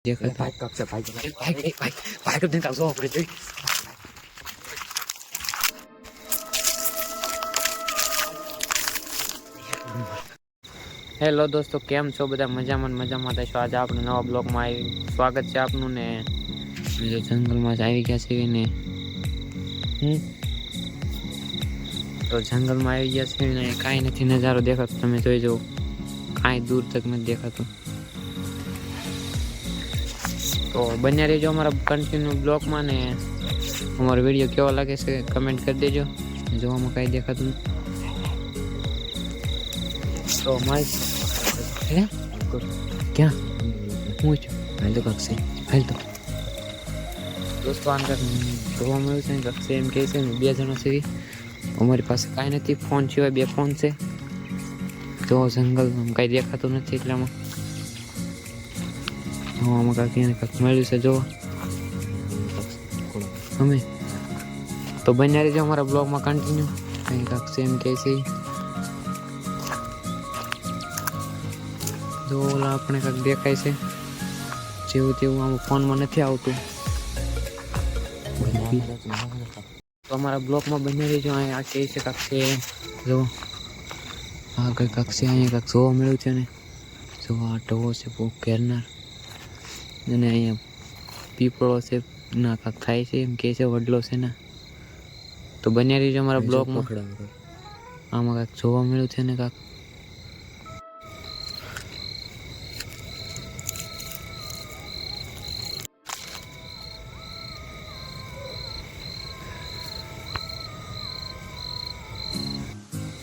देखा था भाई कब दिन का सो पड़े थे। હેલો દોસ્તો, કેમ છો બધા? મજામાં થશો? આજે આપણે નવા બ્લોગમાં સ્વાગત છે આપનું ને બીજો જંગલમાં જ આવી ગયા છે ને તો જંગલમાં આવી ગયા છે ને કાંઈ નથી નજારો દેખાતો, તમે જોઈ જુઓ, કાંઈ દૂર તક નથી દેખાતું. તો બન્યા રહેજો અમારા કન્ટિન્યુ બ્લોગમાં ને અમારો વિડીયો કેવો લાગે છે કમેન્ટ કરી દેજો. જોવામાં કાંઈ દેખાતું તો મારી હે ક્યાં હું છું હાલ તો કક્ષે હાલ તો દોસ્તો આને કાંઈક જોવા મળ્યું છે ને કક્ષે એમ કહે છે ને 2 જણા છે. અમારી પાસે કાંઈ નથી, ફોન સિવાય 2 ફોન છે. જો જંગલ કાંઈ દેખાતું નથી એટલામાં આમાં કાંઈક મળ્યું છે. જો અમે તો બન્યા રહેજો અમારા બ્લોગમાં કન્ટિન્યુ. કંઈ કાંક છે એમ કહે છે. જો ઓલા આપણે કાંઈક દેખાય છે જેવું તેવું આમાં ફોનમાં નથી આવતું. તો અમારા બ્લોગમાં બન્યા રહેજો. અહીંયા આ કહે છે કાંક છે, જો આ કંઈ કાંક છે અહીંયા કાંક જોવા મળ્યું છે ને. જો આ ટવો છે બહુ ઘેરનાર અને અહીંયા પીપળો છે ના કાંક થાય છે એમ કહે છે, વડલો છે ને. તો બન્યા રહેજો અમારા બ્લોગમાં. આમાં કાંઈક જોવા મળ્યું છે ને કાંક.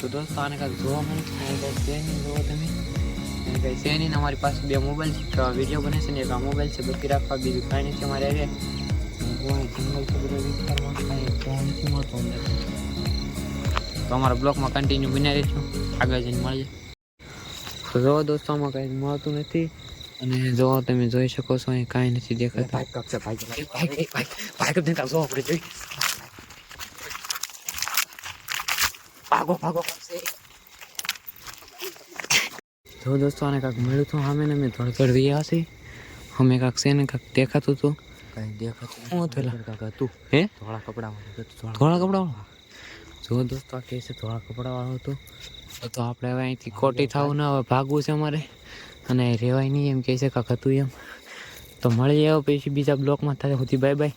તો દોસ્તો આને કાંઈક જોવા મળે છે ને, કાંઈ છે નહીં. જોવો તમે, કાંઈ છે નહીં. અમારી પાસે 2 મોબાઈલ છે, વિડીયો બને છે ને એક આ મોબાઈલ છે, બાકી રાખવા બીજું કાંઈ નથી અમારે. આવે જંગલ છે બધો વિસ્તારમાં, કાંઈ જોવા નથી મળતો અંદર. તો અમારા બ્લોગમાં કન્ટિન્યુ બન્યા રહેજો, આગળ જઈને મળીએ. તો જો દોસ્તો આમાં કાંઈ મળતું નથી અને જો તમે જોઈ શકો છો અહીં કાંઈ નથી દેખાતું. ભાગો જો દોસ્તો આને કાંઈક મળ્યું હતું સામે ને મેં ધડધડ રહ્યા હશે. અમે કાંઈક છે ને કાંઈક દેખાતું હતું. કાંઈ દેખાતું શું હતું તું? હે ધોળા કપડાવાળો? જો દોસ્તો આ કહે છે ધોળા કપડાવાળો હતો. તો આપણે હવે અહીંથી ખોટી થવું ના, હવે ભાગવું છે અમારે અને રહેવાય નહીં એમ કહે છે કાંક હતું એમ. તો મળીએ પછી બીજા બ્લોકમાં. ત્યારે સુધી બાય બાય.